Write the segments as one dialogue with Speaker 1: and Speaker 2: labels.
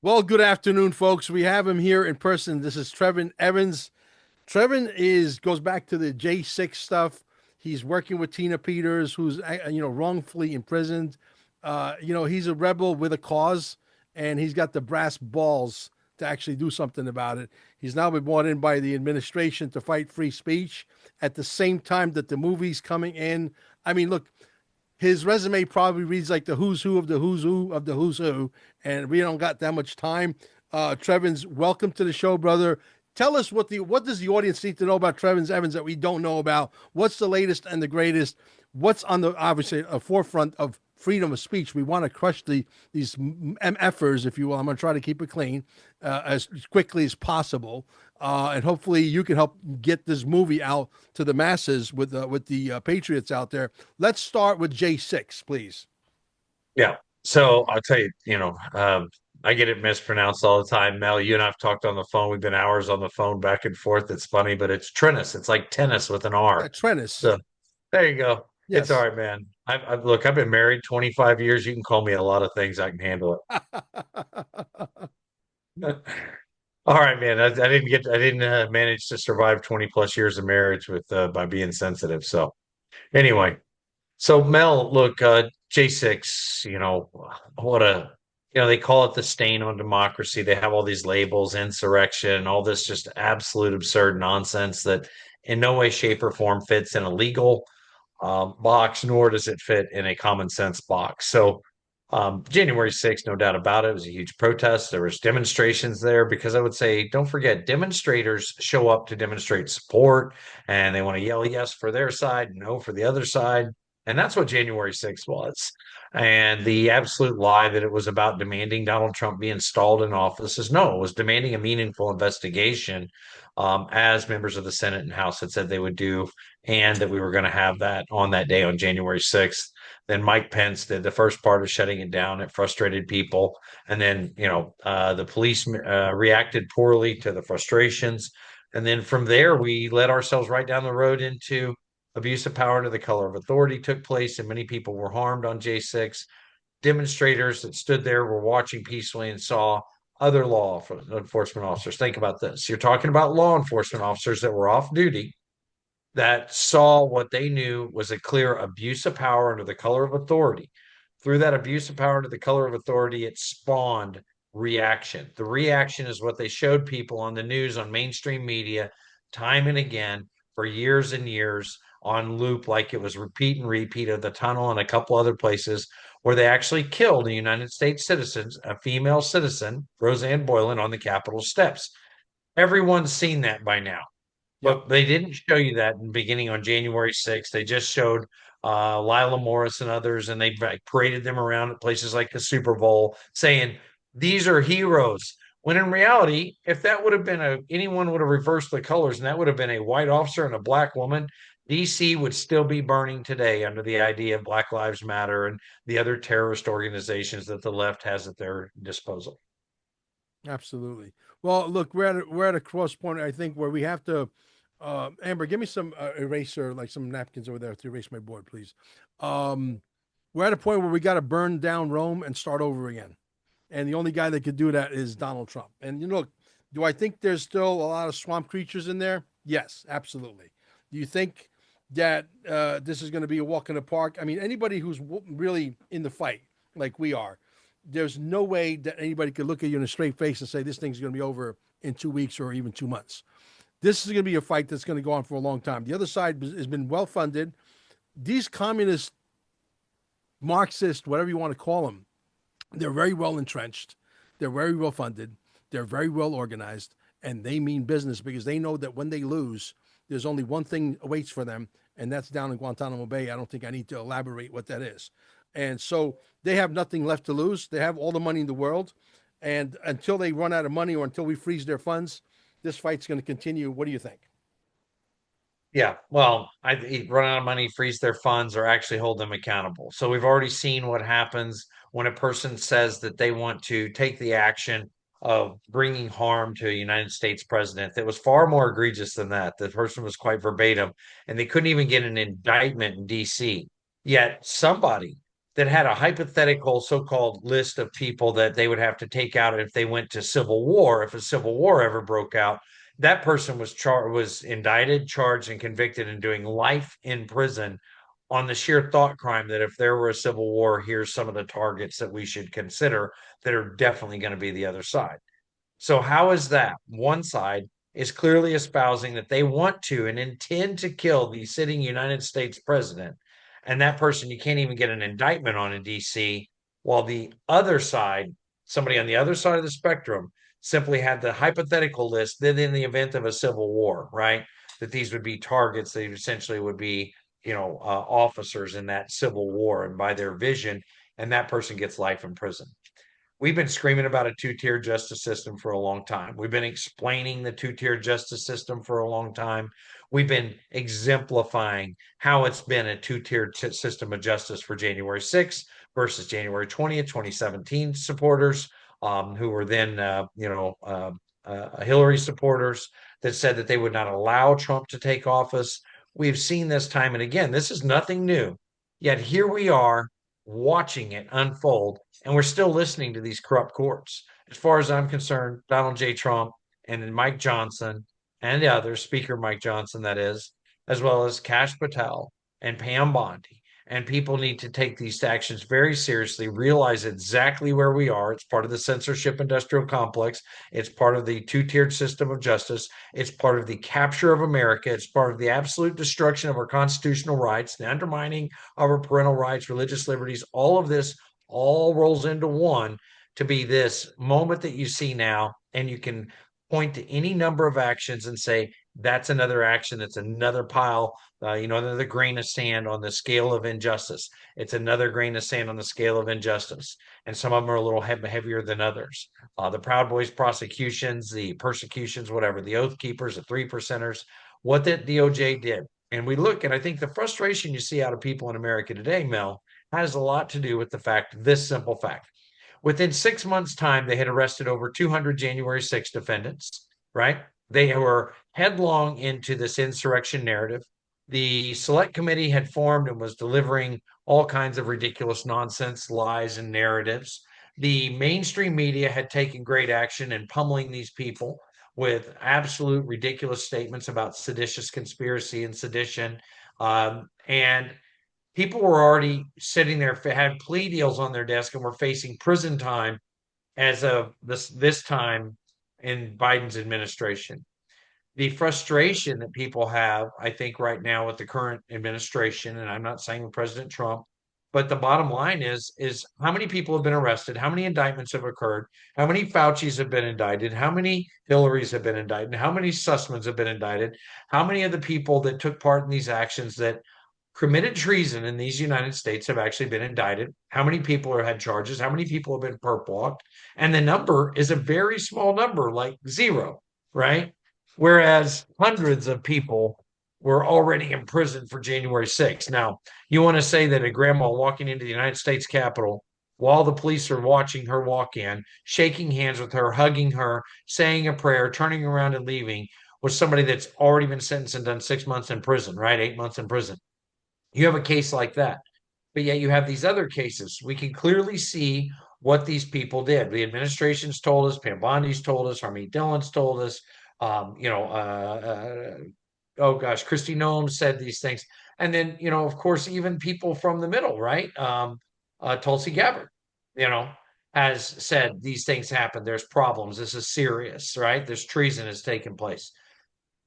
Speaker 1: Well, good afternoon, folks. We have him here in person. This is Trevin Evans. Trevin is goes back to the J6 stuff. He's working with Tina Peters, who's wrongfully imprisoned. He's a rebel with a cause, and he's got the brass balls to actually do something about it. He's now been brought in by the administration to fight free speech at the same time that the movie's coming in. I mean, look, his resume probably reads like the who's who of the who's who of the who's who, and we don't got that much time. Trevins, welcome to the show, brother. Tell us what does the audience need to know about Trevins Evans that we don't know about? What's the latest and the greatest? What's on the obviously a forefront of freedom of speech? We want to crush these MFers, if you will. I'm going to try to keep it clean as quickly as possible, and hopefully you can help get this movie out to the masses with the patriots out there. Let's start with J6, please.
Speaker 2: Yeah. So I'll tell you, I get it mispronounced all the time. Mel, you and I've talked on the phone. We've been hours on the phone back and forth. It's funny, but it's Trennis. It's like tennis with an R.
Speaker 1: Trennis.
Speaker 2: So there you go. It's all
Speaker 1: Yes.
Speaker 2: right, man. Look, I've been married 25 years. You can call me a lot of things. I can handle it. All right, man. I didn't manage to survive 20 plus years of marriage with by being sensitive. So anyway, so Mel, look, J6, what a, they call it the stain on democracy. They have all these labels, insurrection, all this just absolute absurd nonsense that in no way, shape, or form fits in a legal box, nor does it fit in a common sense box. So January 6th, no doubt about it, was a huge protest. There was demonstrations there because I would say, don't forget, demonstrators show up to demonstrate support and they want to yell yes for their side, no for the other side. And that's what January 6th was. And the absolute lie that it was about demanding Donald Trump be installed in office is no, it was demanding a meaningful investigation, as members of the Senate and House had said they would do, and that we were going to have that on that day on January 6th. Then Mike Pence did the first part of shutting it down. It frustrated people. And then, the police reacted poorly to the frustrations. And then from there, we led ourselves right down the road into abuse of power to the color of authority took place, and many people were harmed on J6. Demonstrators that stood there were watching peacefully and saw other law enforcement officers. Think about this. You're talking about law enforcement officers that were off duty that saw what they knew was a clear abuse of power under the color of authority. Through that abuse of power under the color of authority, it spawned reaction. The reaction is what they showed people on the news, on mainstream media, time and again for years and years on loop, like it was repeat and repeat of the tunnel and a couple other places where they actually killed a United States citizen, a female citizen, Roseanne Boylan, on the Capitol steps. Everyone's seen that by now.
Speaker 1: Yep.
Speaker 2: But they didn't show you that in beginning on January 6th. They just showed Lila Morris and others, and they like, paraded them around at places like the Super Bowl, saying these are heroes. When in reality, if that would have been anyone would have reversed the colors, and that would have been a white officer and a black woman, DC would still be burning today under the idea of Black Lives Matter and the other terrorist organizations that the left has at their disposal.
Speaker 1: Absolutely. Well, look, we're at a cross point, I think, where we have to. Amber, give me some eraser, like some napkins over there to erase my board, please. Um, we're at a point where we got to burn down Rome and start over again. And the only guy that could do that is Donald Trump. And look, do I think there's still a lot of swamp creatures in there? Yes, absolutely. Do you think that this is going to be a walk in the park? I mean, anybody who's really in the fight, like we are, there's no way that anybody could look at you in a straight face and say this thing's going to be over in 2 weeks or even 2 months. This is going to be a fight that's going to go on for a long time. The other side has been well funded. These communist, Marxist, whatever you want to call them, they're very well entrenched. They're very well funded. They're very well organized, and they mean business because they know that when they lose, there's only one thing awaits for them, and that's down in Guantanamo Bay. I don't think I need to elaborate what that is. And so they have nothing left to lose. They have all the money in the world, and until they run out of money or until we freeze their funds, this fight's going to continue. What do you think?
Speaker 2: Yeah, well, I run out of money, freeze their funds, or actually hold them accountable. So we've already seen what happens when a person says that they want to take the action of bringing harm to a United States president that was far more egregious than that. The person was quite verbatim, and they couldn't even get an indictment in DC. Yet somebody that had a hypothetical so-called list of people that they would have to take out if they went to civil war. If a civil war ever broke out, that person was indicted, charged, and convicted and doing life in prison on the sheer thought crime that if there were a civil war, here's some of the targets that we should consider that are definitely going to be the other side. So, how is that? One side is clearly espousing that they want to and intend to kill the sitting United States president. And that person you can't even get an indictment on in DC, while the other side, somebody on the other side of the spectrum, simply had the hypothetical list that in the event of a civil war, right, that these would be targets, they essentially would be, officers in that civil war. And by their vision, and that person gets life in prison. We've been screaming about a two-tier justice system for a long time. We've been explaining the two-tier justice system for a long time. We've been exemplifying how it's been a two-tier system of justice for January 6th versus January 20th, 2017 supporters, who were then, Hillary supporters that said that they would not allow Trump to take office. We've seen this time and again. This is nothing new. Yet here we are watching it unfold, and we're still listening to these corrupt courts. As far as I'm concerned, Donald J. Trump and then Mike Johnson and the others, Speaker Mike Johnson, that is, as well as Kash Patel and Pam Bondi. And people need to take these actions very seriously, realize exactly where we are. It's part of the censorship industrial complex. It's part of the two tiered system of justice. It's part of the capture of America. It's part of the absolute destruction of our constitutional rights, the undermining of our parental rights, religious liberties. All of this all rolls into one to be this moment that you see now. And you can point to any number of actions and say, that's another action. That's another pile, another grain of sand on the scale of injustice. It's another grain of sand on the scale of injustice. And some of them are a little heavier than others. The Proud Boys prosecutions, the persecutions, whatever, the Oath Keepers, the three percenters, what that DOJ did. And we look, and I think the frustration you see out of people in America today, Mel, has a lot to do with the fact, this simple fact. Within 6 months' time, they had arrested over 200 January 6 defendants, right? They were headlong into this insurrection narrative. The select committee had formed and was delivering all kinds of ridiculous nonsense, lies, and narratives. The mainstream media had taken great action in pummeling these people with absolute ridiculous statements about seditious conspiracy and sedition. And people were already sitting there, had plea deals on their desk, and were facing prison time as of this time in Biden's administration. The frustration that people have, I think, right now with the current administration, and I'm not saying with President Trump, but the bottom line is how many people have been arrested, how many indictments have occurred, how many Fauci's have been indicted, how many Hillarys have been indicted, how many Sussmans have been indicted, how many of the people that took part in these actions that committed treason in these United States have actually been indicted, how many people have had charges, how many people have been perp walked, and the number is a very small number, like zero, right? Whereas hundreds of people were already in prison for January 6th. Now, you want to say that a grandma walking into the United States Capitol while the police are watching her walk in, shaking hands with her, hugging her, saying a prayer, turning around and leaving, was somebody that's already been sentenced and done 6 months in prison, right? 8 months in prison. You have a case like that. But yet you have these other cases. We can clearly see what these people did. The administration's told us, Pam Bondi's told us, Harmeet Dillon's told us, oh gosh, Christy Nome said these things. And then, of course, even people from the middle, right? Tulsi Gabbard, you know, has said these things happen. There's problems. This is serious, right? There's treason has taken place.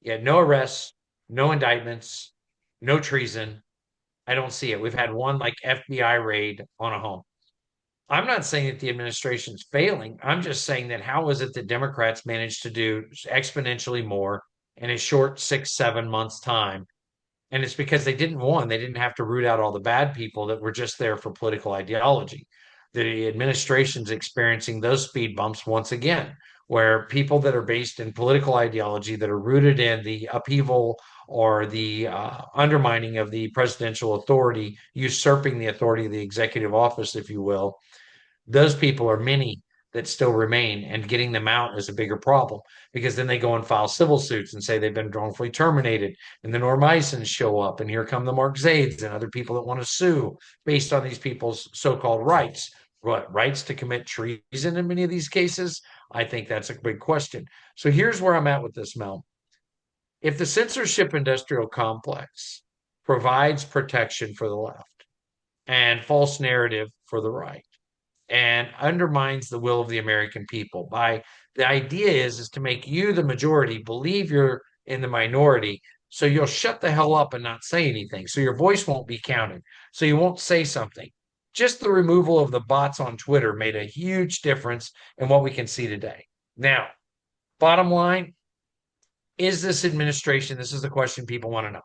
Speaker 2: Yet no arrests, no indictments, no treason. I don't see it. We've had one like FBI raid on a home. I'm not saying that the administration's failing. I'm just saying that how is it that Democrats managed to do exponentially more in a short 6, 7 months time? And it's because they didn't one, they didn't have to root out all the bad people that were just there for political ideology. The administration's experiencing those speed bumps once again, where people that are based in political ideology that are rooted in the upheaval or the undermining of the presidential authority, usurping the authority of the executive office, if you will, those people are many that still remain, and getting them out is a bigger problem because then they go and file civil suits and say they've been wrongfully terminated. And the Normisons show up, and here come the Mark Zaids and other people that want to sue based on these people's so-called rights. What rights to commit treason in many of these cases? I think that's a big question. So here's where I'm at with this, Mel. If the censorship industrial complex provides protection for the left and false narrative for the right, and undermines the will of the American people by the idea is to make you the majority believe you're in the minority, so you'll shut the hell up and not say anything, so your voice won't be counted, so you won't say something. Just the removal of the bots on Twitter made a huge difference in what we can see today. Now, bottom line, is this administration, this is the question people want to know,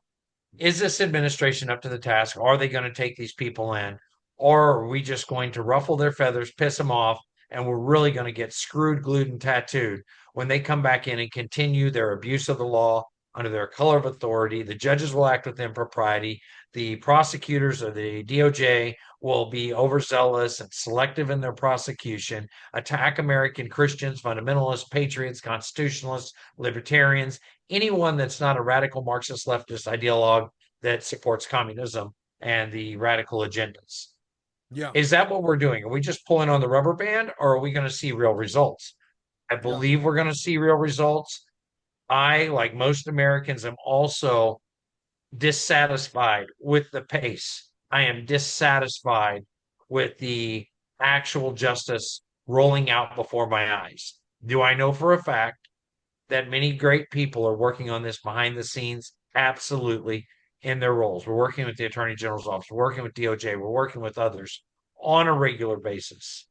Speaker 2: is this administration up to the task? Are they going to take these people in? Or are we just going to ruffle their feathers, piss them off, and we're really going to get screwed, glued, and tattooed when they come back in and continue their abuse of the law under their color of authority? The judges will act with impropriety. The prosecutors or the DOJ will be overzealous and selective in their prosecution, attack American Christians, fundamentalists, patriots, constitutionalists, libertarians, anyone that's not a radical Marxist leftist ideologue that supports communism and the radical agendas.
Speaker 1: Yeah,
Speaker 2: Is that what we're doing? Are we just pulling on the rubber band, or are we going to see real results? I
Speaker 1: yeah,
Speaker 2: believe we're going to see real results. I, like most Americans, am also dissatisfied with the pace. I am dissatisfied with the actual justice rolling out before my eyes. Do I know for a fact that many great people are working on this behind the scenes? Absolutely, in their roles. We're working with the Attorney General's office, we're working with DOJ, we're working with others on a regular basis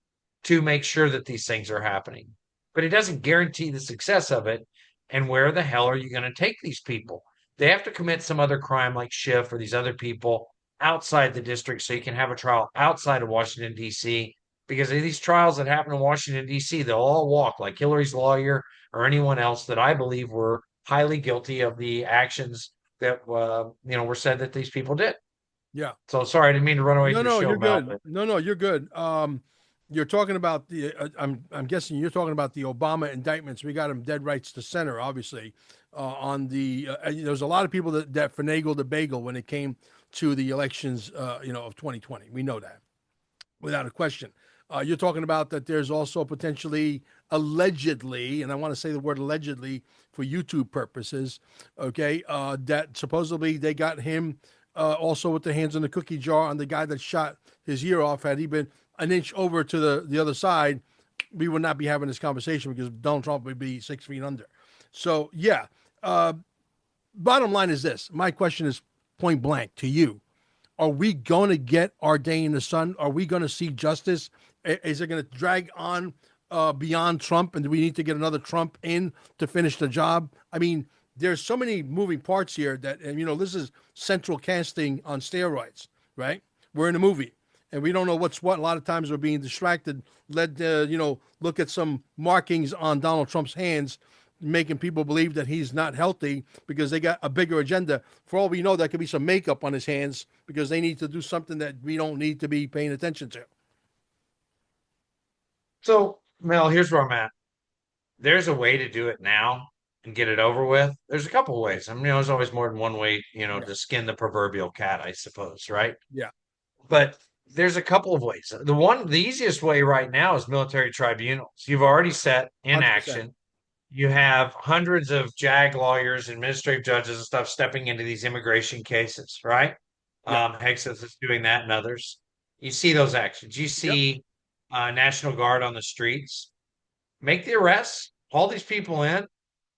Speaker 2: to make sure that these things are happening. But it doesn't guarantee the success of it. And where the hell are you going to take these people? They have to commit some other crime like Schiff or these other people outside the district so you can have a trial outside of Washington, D.C. Because of these trials that happen in Washington, D.C., they'll all walk like Hillary's lawyer or anyone else that I believe were highly guilty of the actions that were said that these people did.
Speaker 1: yeah.
Speaker 2: So sorry, I didn't mean to run away
Speaker 1: No,
Speaker 2: from your
Speaker 1: no,
Speaker 2: show,
Speaker 1: you're
Speaker 2: Mel,
Speaker 1: good.
Speaker 2: but
Speaker 1: No, no, you're good. You're talking about the. I'm guessing you're talking about the Obama indictments. We got him dead rights to center, obviously. On the there's a lot of people that finagled the bagel when it came to the elections, of 2020. We know that without a question. You're talking about that there's also potentially, allegedly, and I want to say the word allegedly for YouTube purposes, okay, that supposedly they got him also with the hands in the cookie jar on the guy that shot his ear off. Had he been an inch over to the other side, we would not be having this conversation because Donald Trump would be 6 feet under. So, yeah. Uh, Bottom line is this. My question is point blank to you. Are we going to get our day in the sun? Are we going to see justice? Is it going to drag on beyond Trump? And do we need to get another Trump in to finish the job? I mean, there's so many moving parts here that, and this is central casting on steroids, right? We're in a movie and we don't know what's what. A lot of times we're being distracted, look at some markings on Donald Trump's hands, making people believe that he's not healthy because they got a bigger agenda. For all we know, there could be some makeup on his hands because they need to do something that we don't need to be paying attention to.
Speaker 2: so Mel, here's where I'm at. There's a way to do it now and get it over with. There's a couple of ways. I mean, there's always more than one way,
Speaker 1: Yeah,
Speaker 2: to skin the proverbial cat, I suppose, right?
Speaker 1: yeah,
Speaker 2: But there's a couple of ways. The easiest way right now is military tribunals. You've already set in
Speaker 1: 100%.
Speaker 2: action. You have hundreds of JAG lawyers, administrative judges, and stuff stepping into these immigration cases, right?
Speaker 1: Yeah,
Speaker 2: Hexas is doing that, and others. You see those actions. You
Speaker 1: yep,
Speaker 2: see National Guard on the streets. Make the arrests. Haul these people in.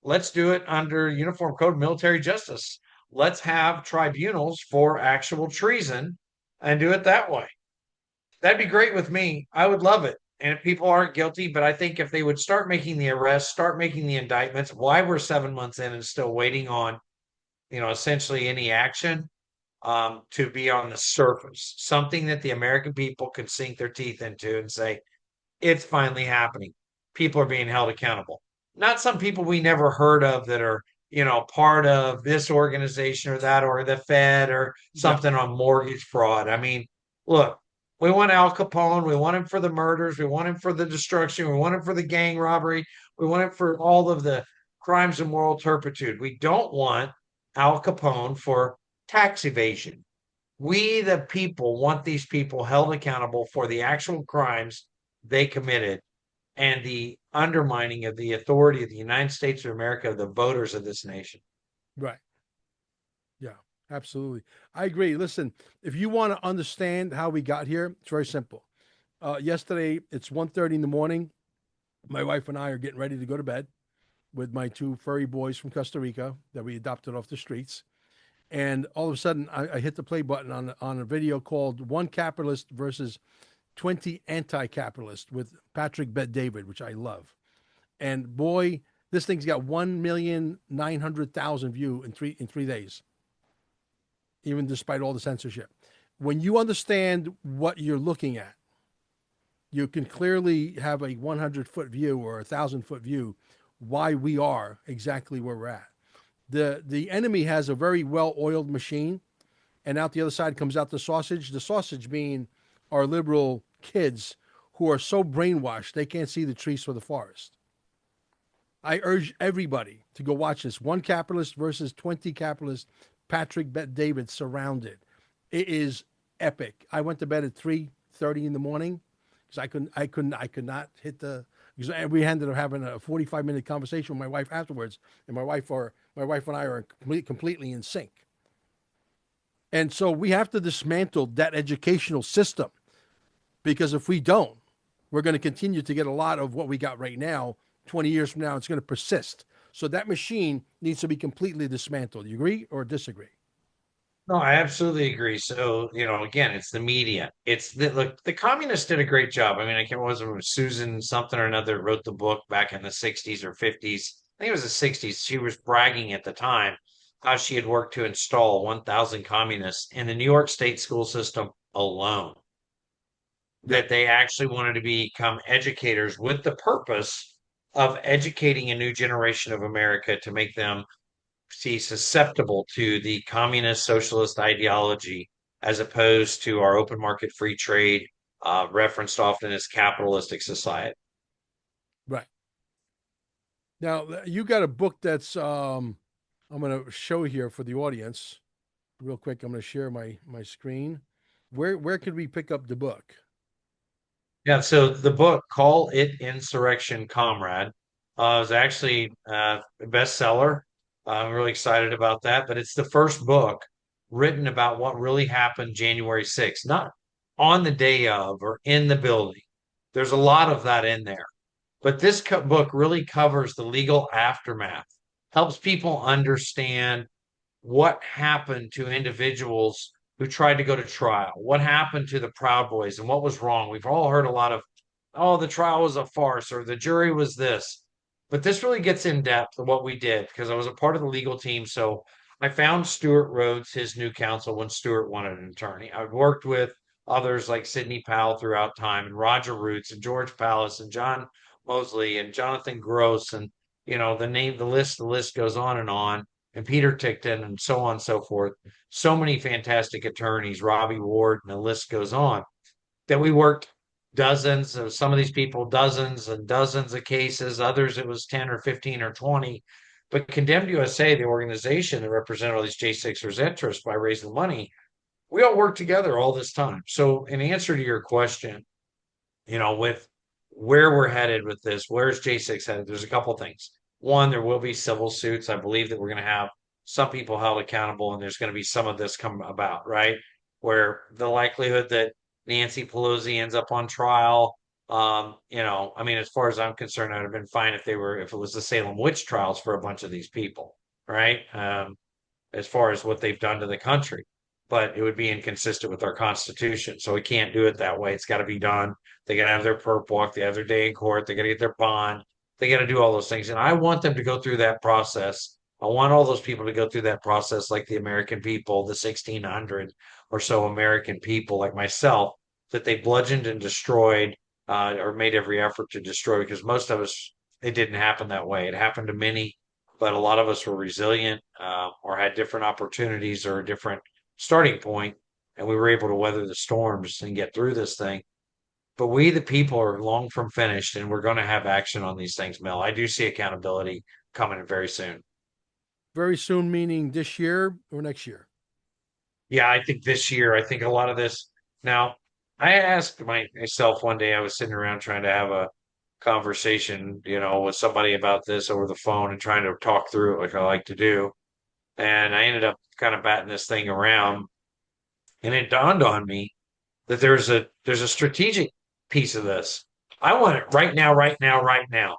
Speaker 2: Let's do it under Uniform Code of Military Justice. Let's have tribunals for actual treason and do it that way. That'd be great with me. I would love it. And if people aren't guilty, but I think if they would start making the arrests, start making the indictments, why we're 7 months in and still waiting on, essentially any action to be on the surface, something that the American people could sink their teeth into and say, it's finally happening. People are being held accountable. Not some people we never heard of that are, part of this organization or that or the Fed or
Speaker 1: yeah,
Speaker 2: something on mortgage fraud. I mean, look, We want Al Capone. We want him for the murders. We want him for the destruction. We want him for the gang robbery. We want him for all of the crimes of moral turpitude. We don't want Al Capone for tax evasion. We, the people, want these people held accountable for the actual crimes they committed and the undermining of the authority of the United States of America, the voters of this nation.
Speaker 1: Right. Yeah, absolutely. I agree. Listen, if you want to understand how we got here, it's very simple. Yesterday, it's 1:30 in the morning. My wife and I are getting ready to go to bed with my two furry boys from Costa Rica that we adopted off the streets. And all of a sudden, I hit the play button on a video called One Capitalist versus 20 Anti-Capitalists with Patrick Bet David, which I love. And boy, this thing's got 1,900,000 views in 3 days, even despite all the censorship. When you understand what you're looking at, you can clearly have a 100-foot view or a 1,000-foot view why we are exactly where we're at. The enemy has a very well oiled machine, and out the other side comes out the sausage. The sausage being our liberal kids who are so brainwashed they can't see the trees for the forest. I urge everybody to go watch this. One capitalist versus 20 capitalists. Patrick Bet David surrounded. It is epic. I went to bed at 3:30 in the morning because I could not hit the. Because we ended up having a 45-minute conversation with my wife afterwards, and my wife and I are completely in sync. And so we have to dismantle that educational system because if we don't, we're going to continue to get a lot of what we got right now. 20 years from now, it's going to persist. So that machine needs to be completely dismantled. You agree or disagree?
Speaker 2: No, I absolutely agree. So, again, it's the media. Look, the communists did a great job. I mean, I can't remember, it was Susan something or another wrote the book back in the 60s or 50s. I think it was the 60s. She was bragging at the time how she had worked to install 1,000 communists in the New York State school system alone,
Speaker 1: Yeah.
Speaker 2: that they actually wanted to become educators with the purpose of educating a new generation of America to make them see susceptible to the communist socialist ideology as opposed to our open market free trade, referenced often as capitalistic society.
Speaker 1: Right. Now, you got a book that's I'm going to show here for the audience real quick. I'm going to share my screen. Where could we pick up the book?
Speaker 2: Yeah, so the book Call It Insurrection Comrade is actually a bestseller. I'm really excited about that, but it's the first book written about what really happened January 6th, not on the day of or in the building. There's a lot of that in there. But this book really covers the legal aftermath, helps people understand what happened to individuals who tried to go to trial, what happened to the Proud Boys, and what was wrong. We've all heard a lot of, oh, the trial was a farce or the jury was this. But this really gets in depth of what we did because I was a part of the legal team. So I found Stuart Rhodes, his new counsel, when Stuart wanted an attorney. I've worked with others like Sidney Powell throughout time, and Roger Roots, and George Pallas, and John Mosley, and Jonathan Gross, and the list goes on, and Peter Tickton, and so on and so forth. So many fantastic attorneys, Robbie Ward, and the list goes on, that we worked dozens of some of these people, dozens and dozens of cases. Others, it was 10 or 15 or 20. But Condemned USA, the organization that represented all these J6ers' interests by raising money, we all worked together all this time. So, in answer to your question, with where we're headed with this, where's J6 headed? There's a couple of things. One, there will be civil suits. I believe that we're going to have some people held accountable, and there's going to be some of this come about, right? Where the likelihood that Nancy Pelosi ends up on trial, I mean, as far as I'm concerned, I'd have been fine if if it was the Salem witch trials for a bunch of these people, right? As far as what they've done to the country. But it would be inconsistent with our Constitution. So we can't do it that way. It's got to be done. They got to have their perp walk, they have their day in court, they got to get their bond, they got to do all those things. And I want them to go through that process. I want all those people to go through that process like the American people, the 1,600 or so American people like myself, that they bludgeoned and destroyed or made every effort to destroy, because most of us, it didn't happen that way. It happened to many, but a lot of us were resilient or had different opportunities or a different starting point. and we were able to weather the storms and get through this thing. But we, the people, are long from finished, and we're going to have action on these things, Mel. I do see accountability coming very soon.
Speaker 1: Very soon, meaning this year or next year.
Speaker 2: Yeah, I think this year, I think a lot of this. Now, I asked myself one day, I was sitting around trying to have a conversation, with somebody about this over the phone and trying to talk through it like I like to do. And I ended up kind of batting this thing around. And it dawned on me that there's a strategic piece of this. I want it right now, right now, right now.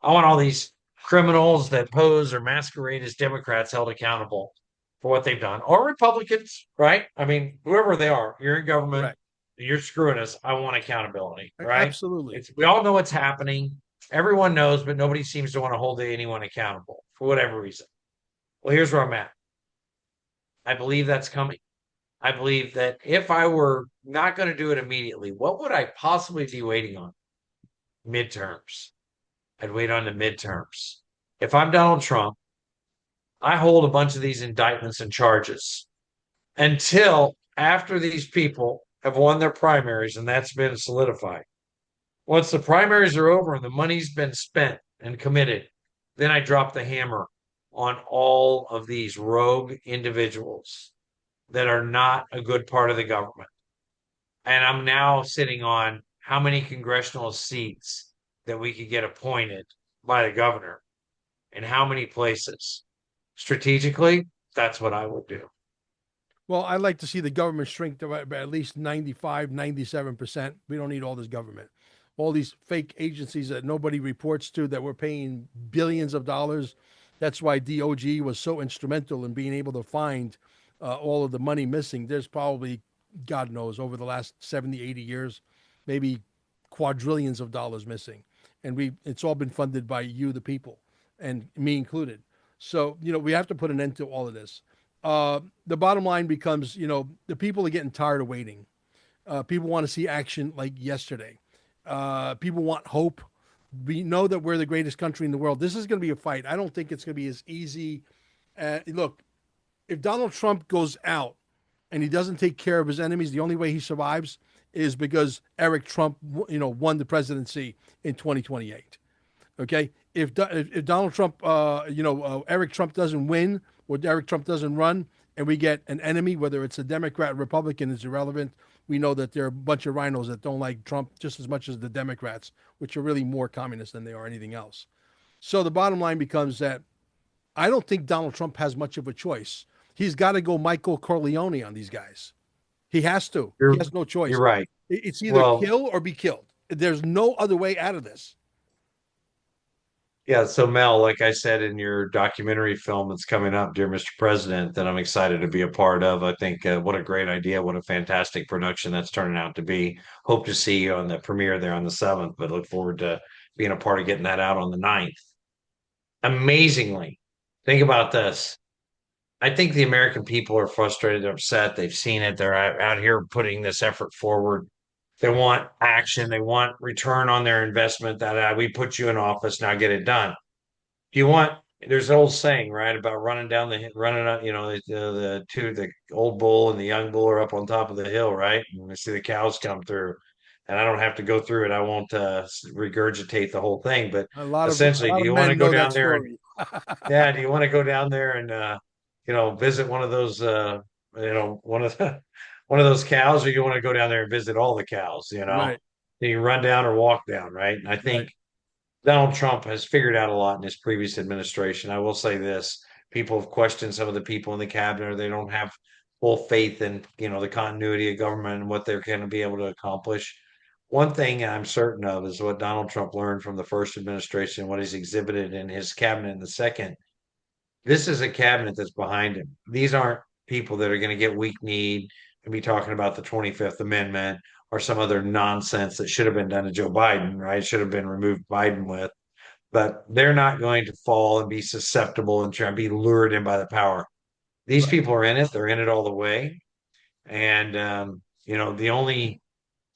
Speaker 2: I want all these criminals that pose or masquerade as Democrats held accountable for what they've done, or Republicans, right? I mean, whoever they are, you're in government,
Speaker 1: Correct.
Speaker 2: you're screwing us. I want accountability, right?
Speaker 1: Absolutely.
Speaker 2: It's we all know what's happening. Everyone knows, but nobody seems to want to hold anyone accountable for whatever reason. Well, here's where I'm at. I believe that's coming. I believe that if I were not going to do it immediately, what would I possibly be waiting on? Midterms. I'd wait on the midterms. If I'm Donald Trump, I hold a bunch of these indictments and charges until after these people have won their primaries and that's been solidified. Once the primaries are over and the money's been spent and committed, then I drop the hammer on all of these rogue individuals that are not a good part of the government. And I'm now sitting on how many congressional seats that we could get appointed by the governor in how many places. Strategically, that's what I would do.
Speaker 1: Well, I'd like to see the government shrink to by at least 95, 97%. We don't need all this government. All these fake agencies that nobody reports to that we're paying billions of dollars. That's why DOG was so instrumental in being able to find all of the money missing. There's probably, God knows, over the last 70, 80 years, maybe quadrillions of dollars missing. And it's all been funded by you, the people, and me included. So, we have to put an end to all of this. The bottom line becomes, the people are getting tired of waiting. People want to see action like yesterday. People want hope. We know that we're the greatest country in the world. This is going to be a fight. I don't think it's going to be as easy. Look, if Donald Trump goes out and he doesn't take care of his enemies, the only way he survives is because Eric Trump, won the presidency in 2028. Okay, if Donald Trump, Eric Trump doesn't win or Eric Trump doesn't run, and we get an enemy, whether it's a Democrat, Republican, is irrelevant. We know that there are a bunch of rhinos that don't like Trump just as much as the Democrats, which are really more communist than they are anything else. So the bottom line becomes that I don't think Donald Trump has much of a choice. He's got to go Michael Corleone on these guys. He has to. He
Speaker 2: You're
Speaker 1: has no
Speaker 2: you're
Speaker 1: choice.
Speaker 2: right.
Speaker 1: It's either
Speaker 2: Well,
Speaker 1: kill or be killed. There's no other way out of this.
Speaker 2: yeah, so Mel, like I said in your documentary film that's coming up, Dear Mr. President, that I'm excited to be a part of. I think what a great idea, what a fantastic production that's turning out to be. Hope to see you on the premiere there on the 7th, but look forward to being a part of getting that out on the 9th. Amazingly, think about this. I think the American people are frustrated, they're upset, they've seen it, they're out here putting this effort forward. They want action, they want return on their investment that we put you in office, now get it done. Do you want there's an old saying, right, about running up, the old bull and the young bull are up on top of the hill, right? And we see the cows come through. And I don't have to go through it. I won't regurgitate the whole thing, but
Speaker 1: A
Speaker 2: essentially, do
Speaker 1: lot of
Speaker 2: you want to
Speaker 1: men
Speaker 2: go
Speaker 1: know that
Speaker 2: down there and
Speaker 1: story.
Speaker 2: yeah, do you want to go down there and visit one of those one of those cows, or you want to go down there and visit all the cows,
Speaker 1: Right,
Speaker 2: Do you run down or walk down, right? And I
Speaker 1: right,
Speaker 2: think Donald Trump has figured out a lot in his previous administration. I will say this: people have questioned some of the people in the cabinet, or they don't have full faith in, the continuity of government and what they're going to be able to accomplish. One thing I'm certain of is what Donald Trump learned from the first administration, what he's exhibited in his cabinet in the second. This is a cabinet that's behind him. These aren't people that are going to get weak kneed and be talking about the 25th Amendment or some other nonsense that should have been done to Joe Biden, right? Should have been removed Biden with, but they're not going to fall and be susceptible and try to be lured in by the power. These
Speaker 1: right,
Speaker 2: people are in it, they're in it all the way. And, the only,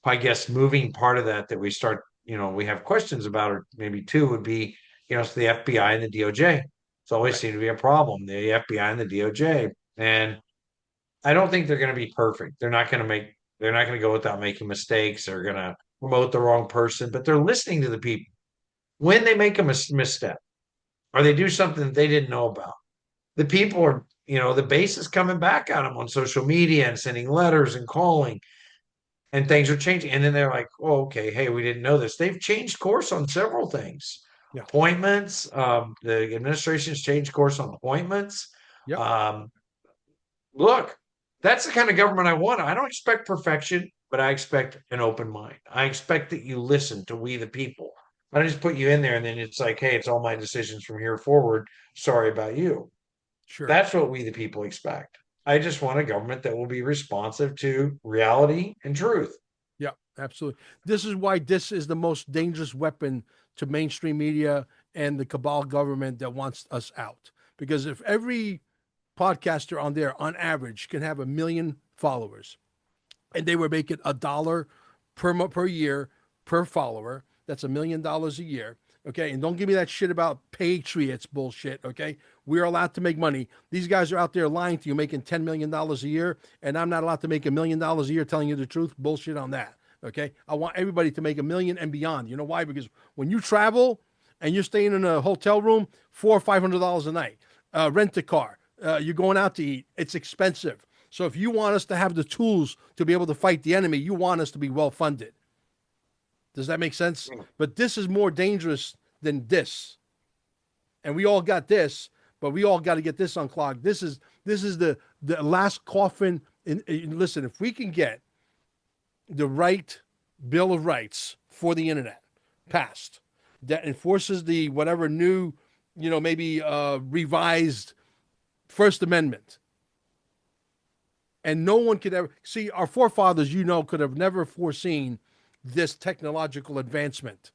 Speaker 2: I guess, moving part of that we start, we have questions about, or maybe two would be, it's the FBI and the DOJ. It's always
Speaker 1: right.
Speaker 2: seemed to be a problem, the FBI and the DOJ. And I don't think they're going to be perfect. They're not going to go without making mistakes. They're going to promote the wrong person, but they're listening to the people. When they make a misstep or they do something that they didn't know about, the people are, the base is coming back at them on social media and sending letters and calling, and things are changing. And then they're like, oh, okay, hey, we didn't know this. They've changed course on several things.
Speaker 1: Yeah.
Speaker 2: Appointments, the administration's changed course on appointments.
Speaker 1: Yep.
Speaker 2: Um, Look, that's the kind of government I want. I don't expect perfection, but I expect an open mind. I expect that you listen to we the people. I don't just put you in there and then it's like, hey, it's all my decisions from here forward. Sorry about you.
Speaker 1: Sure.
Speaker 2: That's what we the people expect. I just want a government that will be responsive to reality and truth.
Speaker 1: Yeah, absolutely. This is why this is the most dangerous weapon to mainstream media and the cabal government that wants us out. Because if every podcaster on there, on average, can have 1 million followers, and they were making $1 per year per follower, that's $1 million a year. Okay, and don't give me that shit about patriots bullshit. Okay, we're allowed to make money. These guys are out there lying to you, making $10 million a year, and I'm not allowed to make $1 million a year telling you the truth. Bullshit on that. Okay, I want everybody to make 1 million and beyond. You know why? Because when you travel and you're staying in a hotel room, $400 or $500 a night, rent a car, you're going out to eat. It's expensive. So if you want us to have the tools to be able to fight the enemy, you want us to be well funded. Does that make sense? But this is more dangerous than this. And we all got this, but we all got to get this unclogged. This is the last coffin. Listen, if we can get the right Bill of Rights for the internet passed that enforces the whatever new, maybe revised First Amendment, and no one could ever see our forefathers, could have never foreseen this technological advancement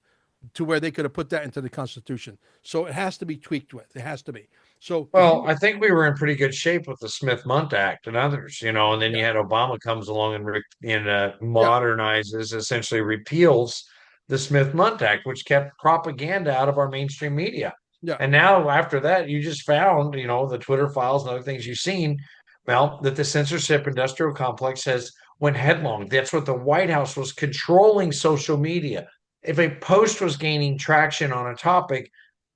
Speaker 1: to where they could have put that into the Constitution. So it has to be tweaked with. It has to be. So if
Speaker 2: Well,
Speaker 1: you,
Speaker 2: I think we were in pretty good shape with the Smith-Mundt Act and others, and then you
Speaker 1: yeah,
Speaker 2: had Obama comes along and
Speaker 1: yeah,
Speaker 2: modernizes, essentially repeals the Smith-Mundt Act, which kept propaganda out of our mainstream media.
Speaker 1: yeah,
Speaker 2: And now after that, you just found, the Twitter files and other things you've seen, well, that the censorship industrial complex has went headlong. That's what the White House was controlling social media. If a post was gaining traction on a topic,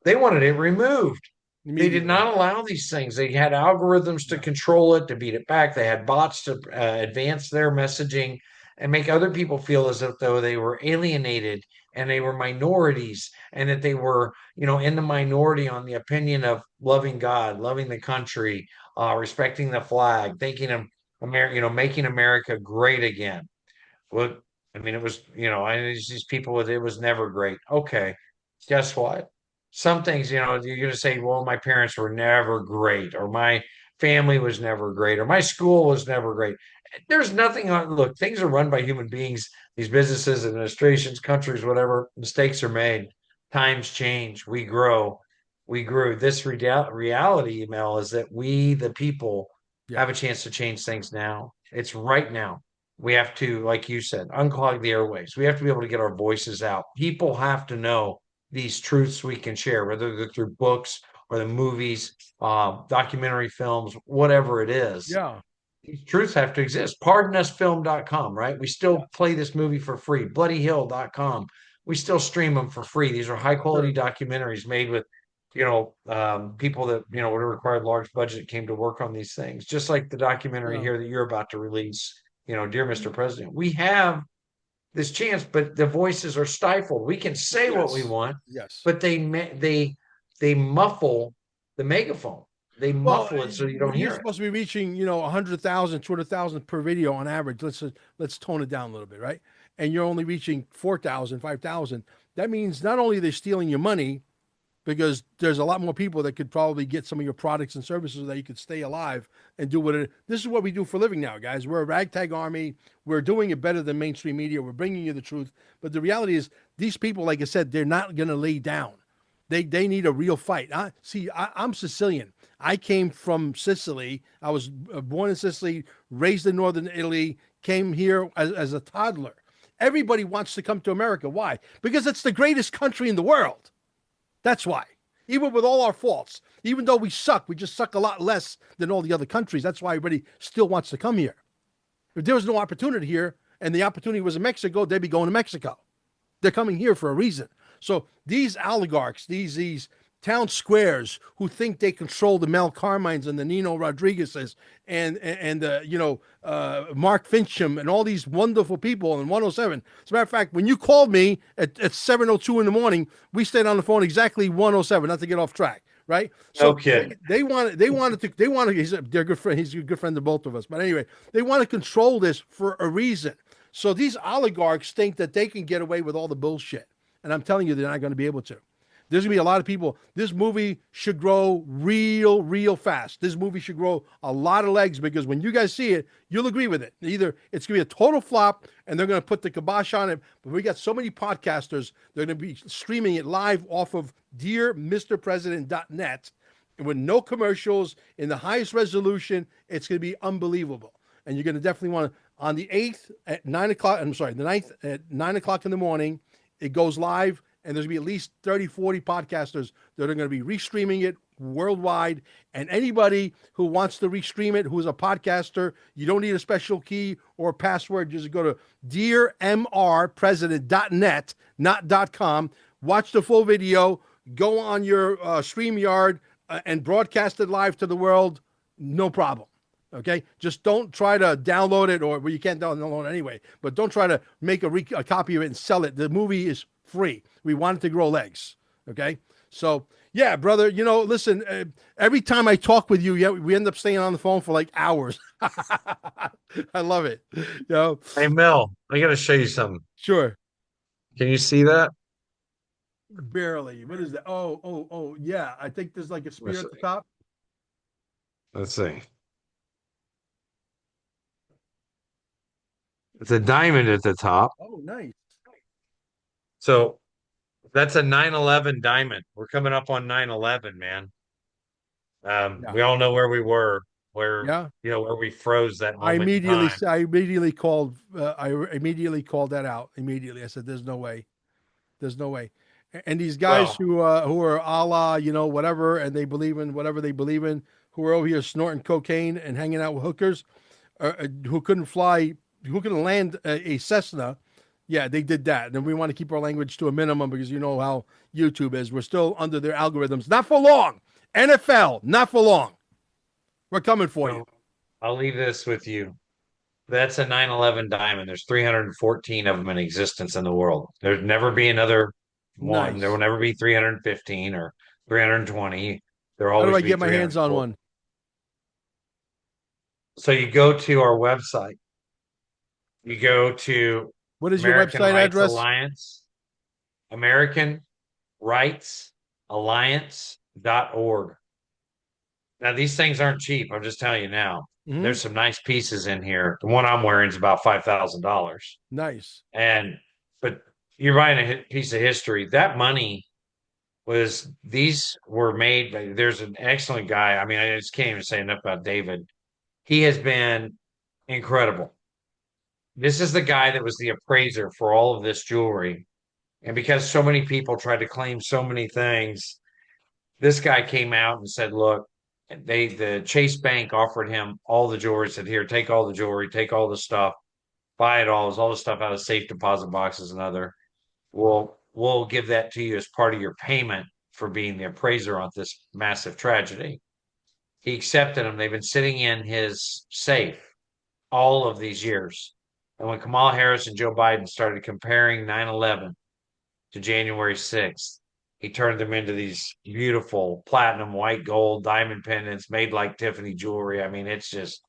Speaker 2: they wanted it removed. They did
Speaker 1: immediately.
Speaker 2: not allow these things. They had algorithms to
Speaker 1: Yeah,
Speaker 2: control it, to beat it back. They had bots to advance their messaging and make other people feel as if though they were alienated and they were minorities and that they were, in the minority on the opinion of loving God, loving the country, respecting the flag, thinking of America, making America great again. Well, I mean, it was, these people with it was never great. Okay, guess what? Some things, you're going to say, well, my parents were never great, or my family was never great, or my school was never great. There's nothing on, look, things are run by human beings, these businesses, administrations, countries, whatever, mistakes are made, times change, we grow, we grew. This reality, Mel, is that we, the people,
Speaker 1: yeah,
Speaker 2: have a chance to change things now. It's right now. We have to, like you said, unclog the airways. We have to be able to get our voices out. People have to know these truths we can share, whether they're through books or the movies, documentary films, whatever it is.
Speaker 1: yeah,
Speaker 2: These truths have to exist. Pardonusfilm.com, right? We
Speaker 1: yeah.
Speaker 2: still play this movie for free. Bloodyhill.com. We still stream them for free. These are high quality
Speaker 1: Sure.
Speaker 2: documentaries made with, people that, would have required large budget came to work on these things. Just like the documentary
Speaker 1: Yeah.
Speaker 2: here that you're about to release, Dear Mr. President. We have this chance, but the voices are stifled. We can say what we
Speaker 1: Yes.
Speaker 2: want,
Speaker 1: Yes.
Speaker 2: but they muffle the megaphone. They
Speaker 1: Well,
Speaker 2: muffle it so you don't
Speaker 1: you're
Speaker 2: hear it.
Speaker 1: supposed to be reaching, 100,000, 200,000 per video on average. Let's tone it down a little bit, right? And you're only reaching 4,000, 5,000. That means not only they're stealing your money, because there's a lot more people that could probably get some of your products and services so that you could stay alive and do what it. This is what we do for a living now, guys. We're a ragtag army. We're doing it better than mainstream media. We're bringing you the truth. But the reality is, these people, like I said, they're not going to lay down. They need a real fight. I'm Sicilian. I came from Sicily. I was born in Sicily, raised in northern Italy, came here as a toddler. Everybody wants to come to America. Why? Because it's the greatest country in the world. That's why. Even with all our faults. Even though we suck, we just suck a lot less than all the other countries. That's why everybody still wants to come here. If there was no opportunity here and the opportunity was in Mexico, they'd be going to Mexico. They're coming here for a reason. So these oligarchs, these town squares who think they control the Mel Carmines and the Nino Rodriguez's and Mark Fincham and all these wonderful people in 107. As a matter of fact, when you called me at 7:02 in the morning, we stayed on the phone exactly 107, not to get off track. Right,
Speaker 2: No
Speaker 1: so
Speaker 2: kidding.
Speaker 1: they're good friend. He's a good friend of both of us. But anyway, they want to control this for a reason. So these oligarchs think that they can get away with all the bullshit. And I'm telling you, they're not going to be able to. There's going to be a lot of people. This movie should grow real fast. This movie should grow a lot of legs because when you guys see it, you'll agree with it. Either it's going to be a total flop and they're going to put the kibosh on it. But we got so many podcasters, they're going to be streaming it live off of dearmrpresident.net with no commercials in the highest resolution. It's going to be unbelievable. And you're going to definitely want to, on the 8th at 9 o'clock, I'm sorry, the 9th at 9 o'clock in the morning, it goes live, and there's going to be at least 30, 40 podcasters that are going to be restreaming it worldwide. And anybody who wants to restream it, who's a podcaster, you don't need a special key or password. Just go to dearmrpresident.net, not .com. Watch the full video. Go on your StreamYard and broadcast it live to the world. No problem. Okay, just don't try to download it, or well, you can't download it anyway. But don't try to make a copy of it and sell it. The movie is free. We want it to grow legs. Okay, so yeah, brother. Listen. Every time I talk with you, yeah, we end up staying on the phone for like hours. I love it.
Speaker 2: Hey Mel, I got to show you something.
Speaker 1: Sure.
Speaker 2: Can you see that?
Speaker 1: Barely. What is that? Oh, yeah. I think there's like a spear
Speaker 2: Let's
Speaker 1: at the
Speaker 2: see.
Speaker 1: top.
Speaker 2: Let's see. It's a diamond at the top.
Speaker 1: Oh, nice.
Speaker 2: So that's a 9/11 diamond. We're coming up on 9/11, man.
Speaker 1: Yeah.
Speaker 2: We all know where we were,
Speaker 1: Yeah.
Speaker 2: where we froze that moment in time.
Speaker 1: I immediately called. I immediately called that out. Immediately, I said, "There's no way. There's no way." And these guys
Speaker 2: Well,
Speaker 1: who are Allah, whatever, and they believe in whatever they believe in, who are over here snorting cocaine and hanging out with hookers, who couldn't fly, who couldn't land a Cessna. Yeah, they did that. And we want to keep our language to a minimum because you know how YouTube is. We're still under their algorithms. Not for long. NFL, not for long. We're coming for you.
Speaker 2: so I'll leave this with you. That's a 9/11 diamond. There's 314 of them in existence in the world. There'd never be another one. There will
Speaker 1: Nice.
Speaker 2: never be 315 or 320. There'll
Speaker 1: How do I
Speaker 2: always be
Speaker 1: get my hands on
Speaker 2: 340.
Speaker 1: one?
Speaker 2: So you go to our website. You go to
Speaker 1: What is your
Speaker 2: American
Speaker 1: website
Speaker 2: Rights
Speaker 1: address?
Speaker 2: Alliance, American Rights Alliance.org. Now, these things aren't cheap. I'm just telling you now.
Speaker 1: Hmm.
Speaker 2: There's some nice pieces in here. The one I'm wearing is about $5,000.
Speaker 1: Nice.
Speaker 2: And, but you're buying a piece of history. That money these were made there's an excellent guy. I mean, I just can't even say enough about David. He has been incredible. This is the guy that was the appraiser for all of this jewelry. And because so many people tried to claim so many things, this guy came out and said, look, the Chase Bank offered him all the jewelry, said, here, take all the jewelry, take all the stuff, buy it all the stuff out of safe deposit boxes and other. We'll give that to you as part of your payment for being the appraiser on this massive tragedy. He accepted them. They've been sitting in his safe all of these years. And when Kamala Harris and Joe Biden started comparing 9/11 to January 6th, he turned them into these beautiful platinum, white gold, diamond pendants made like Tiffany jewelry. I mean, it's just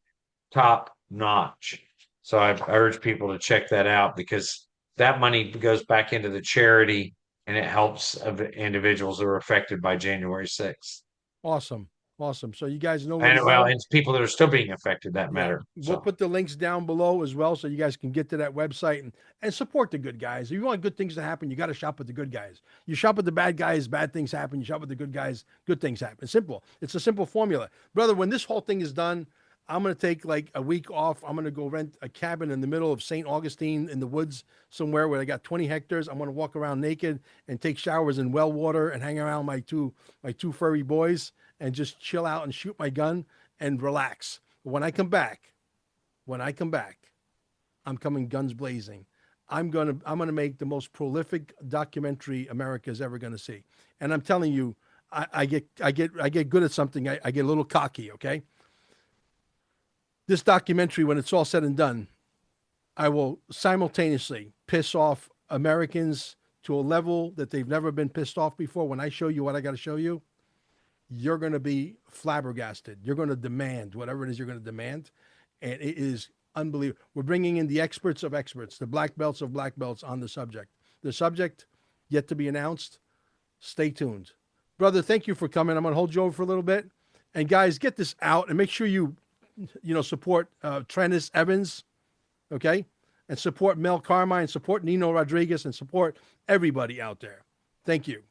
Speaker 2: top notch. So I urge people to check that out because that money goes back into the charity and it helps individuals that are affected by January 6th.
Speaker 1: Awesome. Awesome. So you guys know where to
Speaker 2: And well,
Speaker 1: go.
Speaker 2: it's people that are still being affected that
Speaker 1: Yeah,
Speaker 2: matter.
Speaker 1: we'll
Speaker 2: So
Speaker 1: put the links down below as well so you guys can get to that website and support the good guys. If you want good things to happen, you got to shop with the good guys. You shop with the bad guys, bad things happen. You shop with the good guys, good things happen. It's simple. It's a simple formula. Brother, when this whole thing is done, I'm going to take like a week off. I'm going to go rent a cabin in the middle of St. Augustine in the woods somewhere where I got 20 hectares. I'm going to walk around naked and take showers in well water and hang around my two furry boys and just chill out and shoot my gun and relax. When I come back, when I come back, I'm coming guns blazing. I'm gonna make the most prolific documentary America's ever gonna see. And I'm telling you, I get good at something. I get a little cocky. Okay, this documentary, when it's all said and done, I will simultaneously piss off Americans to a level that they've never been pissed off before. When I show you what I got to show you, you're going to be flabbergasted. You're going to demand whatever it is you're going to demand. And it is unbelievable. We're bringing in the experts of experts, the black belts of black belts on the subject. The subject yet to be announced. Stay tuned. Brother, thank you for coming. I'm going to hold you over for a little bit. And guys, get this out and make sure you support Trennis Evans, okay? And support Mel Carmine, support Nino Rodriguez, and support everybody out there. Thank you.